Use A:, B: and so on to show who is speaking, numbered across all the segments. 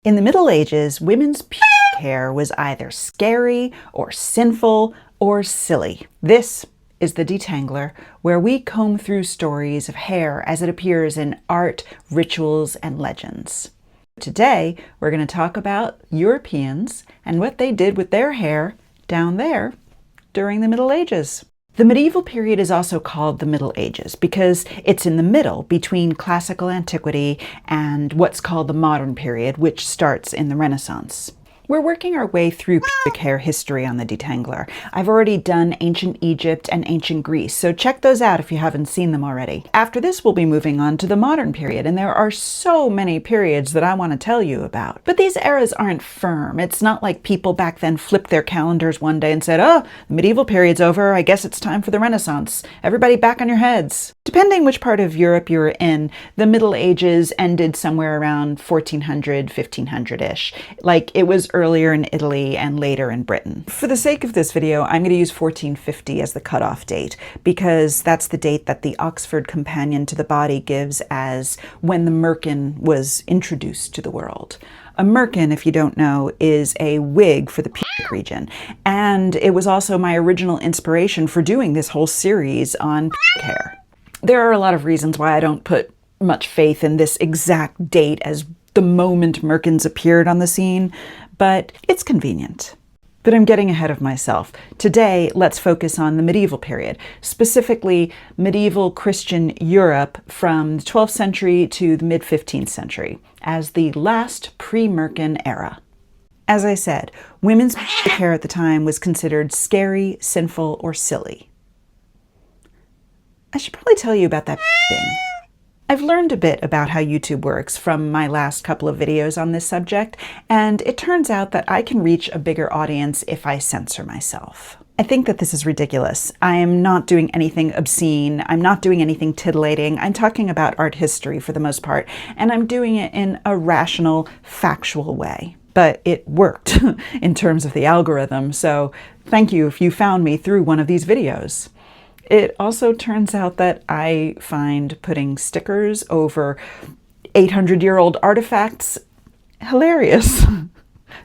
A: In the Middle Ages, women's pubic hair was either scary or sinful or silly. This is the Detangler, where we comb through stories of hair as it appears in art, rituals, and legends. Today, we're going to talk about Europeans and what they did with their hair down there during the Middle Ages. The medieval period is also called the Middle Ages because it's in the middle between classical antiquity and what's called the modern period, which starts in the Renaissance. We're working our way through pubic hair history on the Detangler. I've already done ancient Egypt and ancient Greece, so check those out if you haven't seen them already. After this, we'll be moving on to the modern period, and there are so many periods that I want to tell you about. But these eras aren't firm. It's not like people back then flipped their calendars one day and said, oh, the medieval period's over, I guess it's time for the Renaissance. Everybody back on your heads. Depending which part of Europe you were in, the Middle Ages ended somewhere around 1400, 1500-ish. Like it was earlier in Italy and later in Britain. For the sake of this video, I'm going to use 1450 as the cutoff date because that's the date that the Oxford Companion to the Body gives as when the merkin was introduced to the world. A merkin, if you don't know, is a wig for the pubic region, and it was also my original inspiration for doing this whole series on pubic hair. There are a lot of reasons why I don't put much faith in this exact date as the moment merkins appeared on the scene, but it's convenient. But I'm getting ahead of myself. Today, let's focus on the medieval period, specifically medieval Christian Europe from the 12th century to the mid-15th century, as the last pre-merkin era. As I said, women's pubic hair at the time was considered scary, sinful, or silly. I should probably tell you about that thing. I've learned a bit about how YouTube works from my last couple of videos on this subject, and it turns out that I can reach a bigger audience if I censor myself. I think that this is ridiculous. I am not doing anything obscene. I'm not doing anything titillating. I'm talking about art history for the most part, and I'm doing it in a rational, factual way. But it worked in terms of the algorithm, so thank you if you found me through one of these videos. It also turns out that I find putting stickers over 800-year-old artifacts hilarious.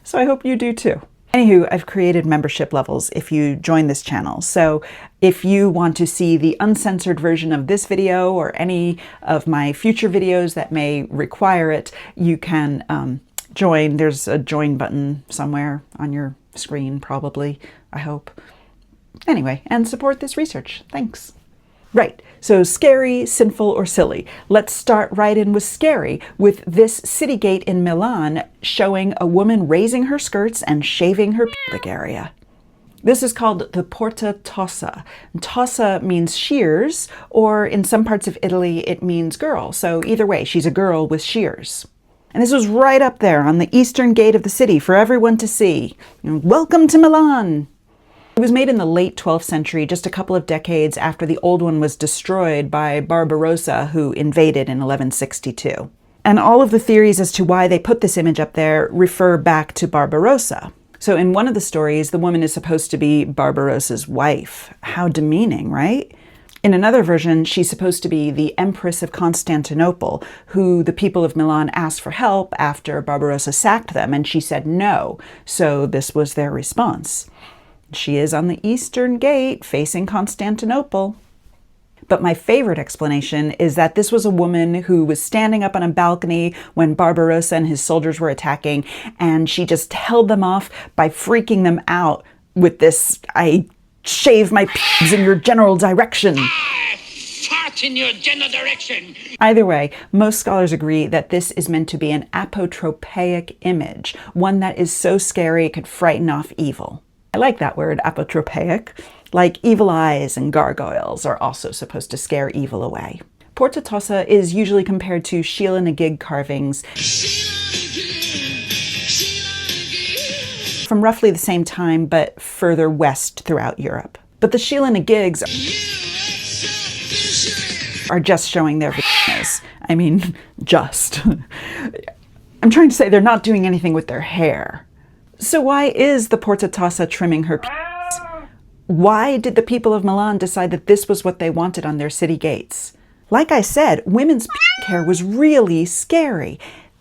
A: So I hope you do too. Anywho, I've created membership levels if you join this channel. So if you want to see the uncensored version of this video or any of my future videos that may require it, you can join. There's a join button somewhere on your screen, probably, I hope. Anyway, and support this research. Thanks. Right, so scary, sinful, or silly. Let's start right in with scary, with this city gate in Milan showing a woman raising her skirts and shaving her pubic area. This is called the Porta Tossa. Tossa means shears, or in some parts of Italy it means girl. So either way, she's a girl with shears. And this was right up there on the eastern gate of the city for everyone to see. Welcome to Milan! It was made in the late 12th century, just a couple of decades after the old one was destroyed by Barbarossa, who invaded in 1162. And all of the theories as to why they put this image up there refer back to Barbarossa. So in one of the stories, the woman is supposed to be Barbarossa's wife. How demeaning, right? In another version, she's supposed to be the Empress of Constantinople, who the people of Milan asked for help after Barbarossa sacked them, and she said no. So this was their response. She is on the eastern gate facing Constantinople. But my favorite explanation is that this was a woman who was standing up on a balcony when Barbarossa and his soldiers were attacking, and she just held them off by freaking them out with this, I shave my pubes in your general direction. Fart in your general direction. Either way, most scholars agree that this is meant to be an apotropaic image, one that is so scary it could frighten off evil. I like that word, apotropaic. Like evil eyes and gargoyles are also supposed to scare evil away. Porta Tossa is usually compared to Sheila na gig carvings from roughly the same time, but further west throughout Europe. But the Sheila na gigs are just showing their vaginas. I mean, just. I'm trying to say they're not doing anything with their hair. So why is the Porta Tossa trimming her pubes? Why did the people of Milan decide that this was what they wanted on their city gates? Like I said, women's pubic hair was really scary.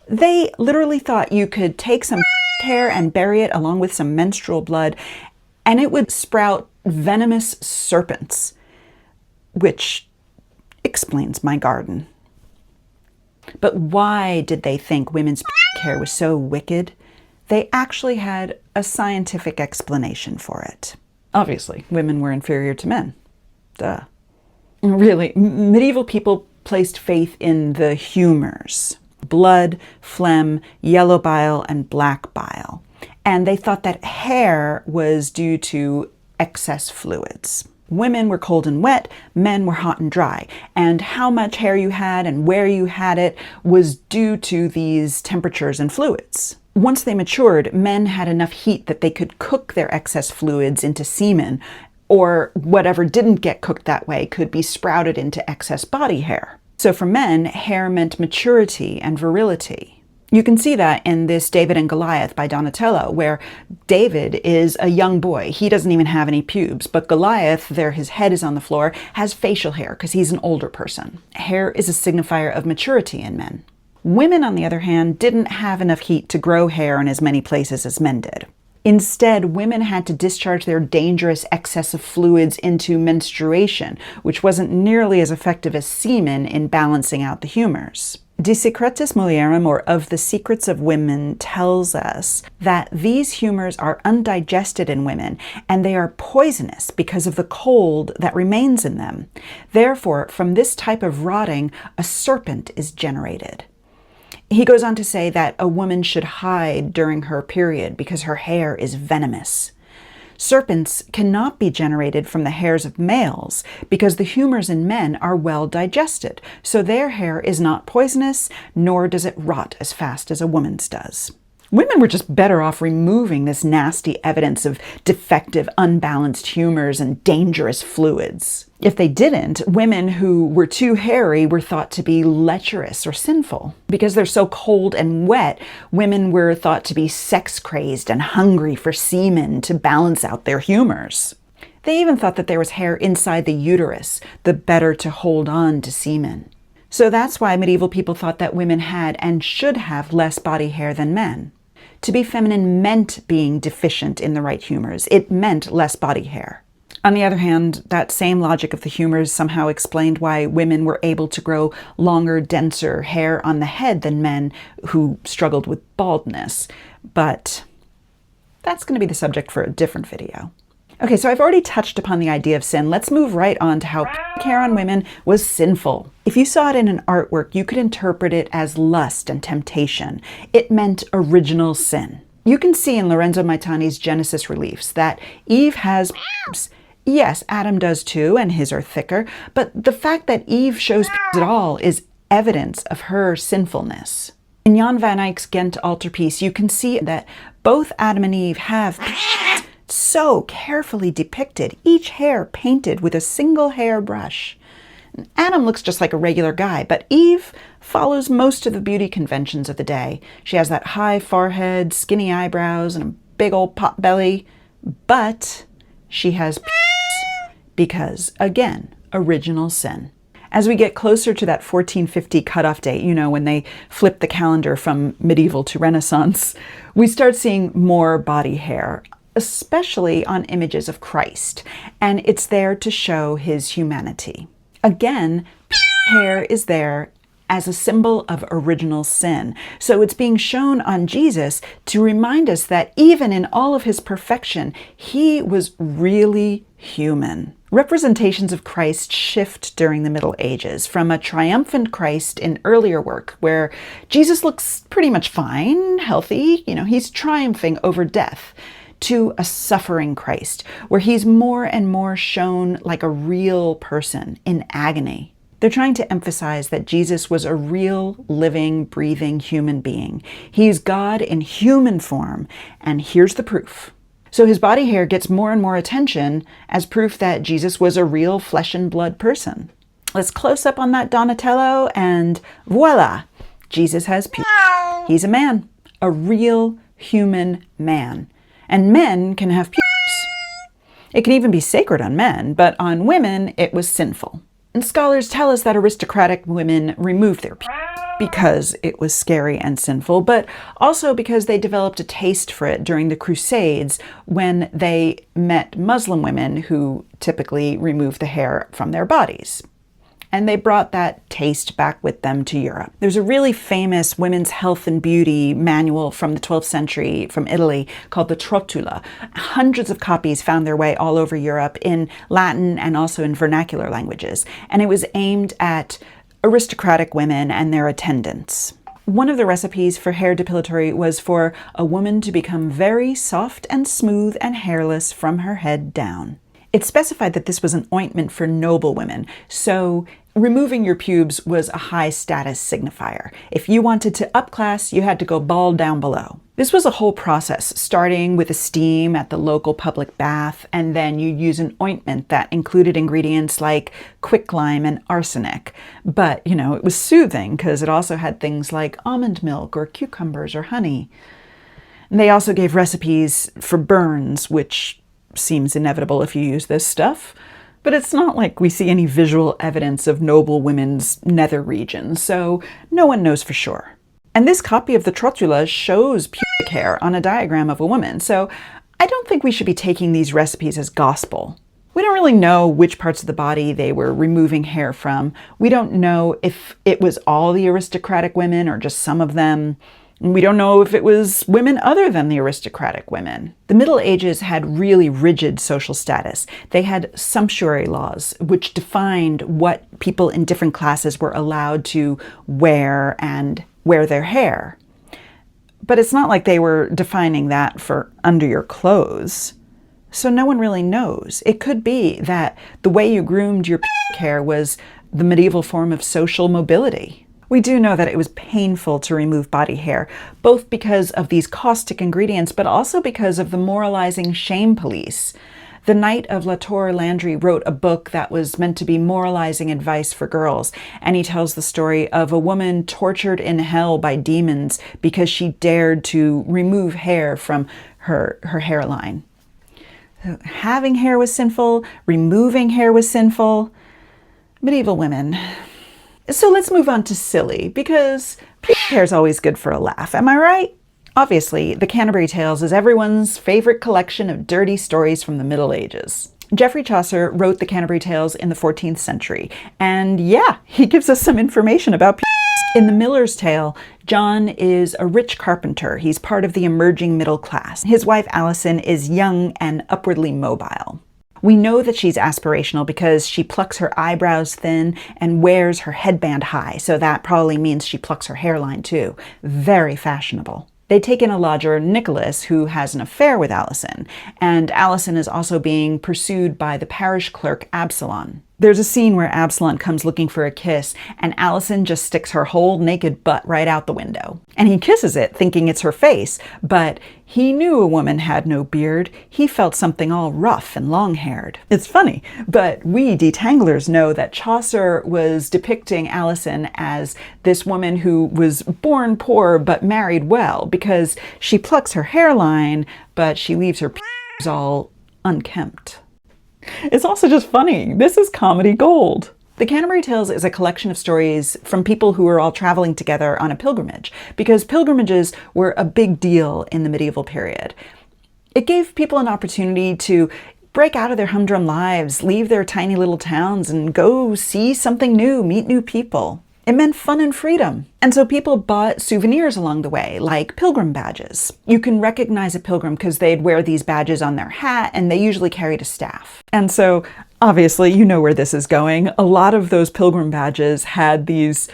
A: They literally thought you could take some hair and bury it along with some menstrual blood, and it would sprout venomous serpents, which explains my garden. But why did they think women's hair was so wicked? They actually had a scientific explanation for it. Obviously, women were inferior to men. Duh. Really, medieval people placed faith in the humours: blood, phlegm, yellow bile, and black bile. And they thought that hair was due to excess fluids. Women were cold and wet, men were hot and dry. And how much hair you had and where you had it was due to these temperatures and fluids. Once they matured, men had enough heat that they could cook their excess fluids into semen, or whatever didn't get cooked that way could be sprouted into excess body hair. So for men, hair meant maturity and virility. You can see that in this David and Goliath by Donatello, where David is a young boy. He doesn't even have any pubes, but Goliath, his head is on the floor, has facial hair because he's an older person. Hair is a signifier of maturity in men. Women, on the other hand, didn't have enough heat to grow hair in as many places as men did. Instead, women had to discharge their dangerous excess of fluids into menstruation, which wasn't nearly as effective as semen in balancing out the humours. De Secretis Mulierum, or Of the Secrets of Women, tells us that these humours are undigested in women, and they are poisonous because of the cold that remains in them. Therefore, from this type of rotting, a serpent is generated. He goes on to say that a woman should hide during her period because her hair is venomous. Serpents cannot be generated from the hairs of males because the humours in men are well digested, so their hair is not poisonous, nor does it rot as fast as a woman's does. Women were just better off removing this nasty evidence of defective, unbalanced humours and dangerous fluids. If they didn't, women who were too hairy were thought to be lecherous or sinful. Because they're so cold and wet, women were thought to be sex-crazed and hungry for semen to balance out their humours. They even thought that there was hair inside the uterus, the better to hold on to semen. So that's why medieval people thought that women had and should have less body hair than men. To be feminine meant being deficient in the right humours. It meant less body hair. On the other hand, that same logic of the humours somehow explained why women were able to grow longer, denser hair on the head than men who struggled with baldness. But that's going to be the subject for a different video. Okay, so I've already touched upon the idea of sin. Let's move right on to how hair on women was sinful. If you saw it in an artwork, you could interpret it as lust and temptation. It meant original sin. You can see in Lorenzo Maitani's Genesis reliefs that Eve has pubes. Yes, Adam does too, and his are thicker, but the fact that Eve shows pubes at all is evidence of her sinfulness. In Jan van Eyck's Ghent altarpiece, you can see that both Adam and Eve have pubes, so carefully depicted, each hair painted with a single hair brush. Adam looks just like a regular guy, but Eve follows most of the beauty conventions of the day. She has that high forehead, skinny eyebrows, and a big old pot belly, but she has pubes because, again, original sin. As we get closer to that 1450 cutoff date, you know, when they flip the calendar from medieval to Renaissance, we start seeing more body hair, especially on images of Christ, and it's there to show his humanity. Again, hair is there as a symbol of original sin. So it's being shown on Jesus to remind us that even in all of his perfection, he was really human. Representations of Christ shift during the Middle Ages from a triumphant Christ in earlier work where Jesus looks pretty much fine, healthy, he's triumphing over death, to a suffering Christ, where he's more and more shown like a real person in agony. They're trying to emphasize that Jesus was a real, living, breathing human being. He's God in human form, and here's the proof. So his body hair gets more and more attention as proof that Jesus was a real flesh and blood person. Let's close up on that Donatello, and voila! Jesus has pubes. He's a man, a real human man. And men can have pubes. It can even be sacred on men, but on women it was sinful. And scholars tell us that aristocratic women removed their pubes because it was scary and sinful, but also because they developed a taste for it during the Crusades when they met Muslim women who typically removed the hair from their bodies. And they brought that taste back with them to Europe. There's a really famous women's health and beauty manual from the 12th century from Italy called the Trotula. Hundreds of copies found their way all over Europe in Latin and also in vernacular languages. And it was aimed at aristocratic women and their attendants. One of the recipes for hair depilatory was for a woman to become very soft and smooth and hairless from her head down. It specified that this was an ointment for noble women, so removing your pubes was a high status signifier. If you wanted to up class, you had to go bald down below. This was a whole process, starting with a steam at the local public bath, and then you'd use an ointment that included ingredients like quicklime and arsenic. But, it was soothing because it also had things like almond milk or cucumbers or honey. And they also gave recipes for burns, which seems inevitable if you use this stuff. But it's not like we see any visual evidence of noble women's nether regions, so no one knows for sure. And this copy of the Trotula shows pubic hair on a diagram of a woman, so I don't think we should be taking these recipes as gospel. We don't really know which parts of the body they were removing hair from. We don't know if it was all the aristocratic women or just some of them. We don't know if it was women other than the aristocratic women. The Middle Ages had really rigid social status. They had sumptuary laws, which defined what people in different classes were allowed to wear and wear their hair. But it's not like they were defining that for under your clothes. So no one really knows. It could be that the way you groomed your hair was the medieval form of social mobility. We do know that it was painful to remove body hair, both because of these caustic ingredients, but also because of the moralizing shame police. The Knight of La Tour Landry wrote a book that was meant to be moralizing advice for girls, and he tells the story of a woman tortured in hell by demons because she dared to remove hair from her hairline. Having hair was sinful, removing hair was sinful. Medieval women. So let's move on to silly, because pubic hair is always good for a laugh, am I right? Obviously, the Canterbury Tales is everyone's favorite collection of dirty stories from the Middle Ages. Geoffrey Chaucer wrote the Canterbury Tales in the 14th century, and yeah, he gives us some information about pubes. In The Miller's Tale, John is a rich carpenter. He's part of the emerging middle class. His wife Alison is young and upwardly mobile. We know that she's aspirational because she plucks her eyebrows thin and wears her headband high, so that probably means she plucks her hairline too. Very fashionable. They take in a lodger, Nicholas, who has an affair with Alison, and Alison is also being pursued by the parish clerk Absalom. There's a scene where Absalom comes looking for a kiss, and Alison just sticks her whole naked butt right out the window. And he kisses it, thinking it's her face, but he knew a woman had no beard. He felt something all rough and long-haired. It's funny, but we detanglers know that Chaucer was depicting Alison as this woman who was born poor but married well, because she plucks her hairline, but she leaves her pubes all unkempt. It's also just funny. This is comedy gold. The Canterbury Tales is a collection of stories from people who were all traveling together on a pilgrimage, because pilgrimages were a big deal in the medieval period. It gave people an opportunity to break out of their humdrum lives, leave their tiny little towns, and go see something new, meet new people. It meant fun and freedom. And so people bought souvenirs along the way, like pilgrim badges. You can recognize a pilgrim because they'd wear these badges on their hat, and they usually carried a staff. And so, obviously, you know where this is going. A lot of those pilgrim badges had these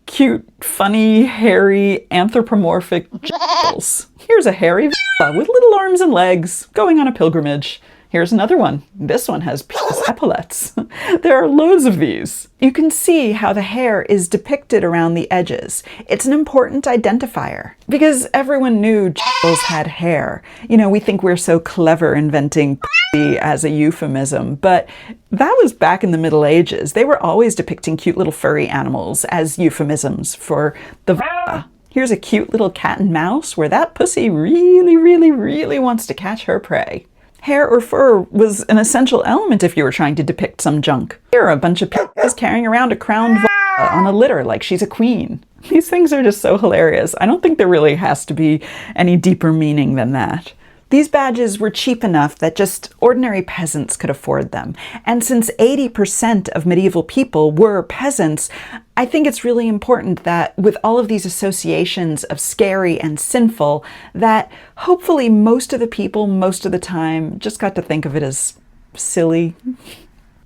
A: cute, funny, hairy, anthropomorphic jewels. Here's a hairy with little arms and legs going on a pilgrimage. Here's another one. This one has epaulets. There are loads of these. You can see how the hair is depicted around the edges. It's an important identifier because everyone knew jewels had hair. You know, we think we're so clever inventing pussy as a euphemism, but that was back in the Middle Ages. They were always depicting cute little furry animals as euphemisms for the vulva. Here's a cute little cat and mouse where that pussy really, really, really wants to catch her prey. Hair or fur was an essential element if you were trying to depict some junk. Here are a bunch of people carrying around a crowned vulva. on a litter like she's a queen. These things are just so hilarious. I don't think there really has to be any deeper meaning than that. These badges were cheap enough that just ordinary peasants could afford them. And since 80% of medieval people were peasants, I think it's really important that with all of these associations of scary and sinful, that hopefully most of the people, most of the time, just got to think of it as silly.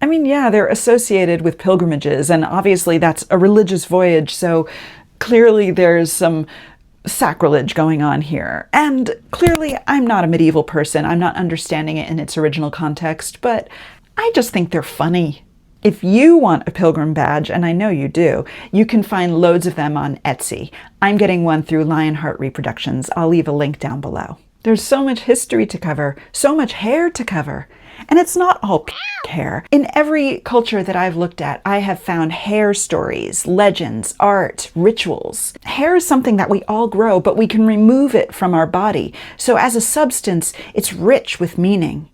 A: I mean, yeah, they're associated with pilgrimages, and obviously that's a religious voyage, so clearly there's some sacrilege going on here. And clearly I'm not a medieval person. I'm not understanding it in its original context, but I just think they're funny. If you want a pilgrim badge, and I know you do, you can find loads of them on Etsy. I'm getting one through Lionheart Reproductions. I'll leave a link down below. There's so much history to cover, so much hair to cover. And it's not all hair. In every culture that I've looked at, I have found hair stories, legends, art, rituals. Hair is something that we all grow, but we can remove it from our body. So as a substance, it's rich with meaning.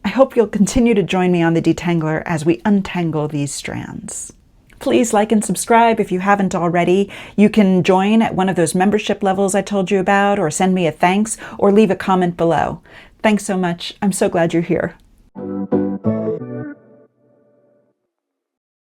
A: I hope you'll continue to join me on the detangler as we untangle these strands. Please like and subscribe if you haven't already. You can join at one of those membership levels I told you about, or send me a thanks, or leave a comment below. Thanks so much. I'm so glad you're here.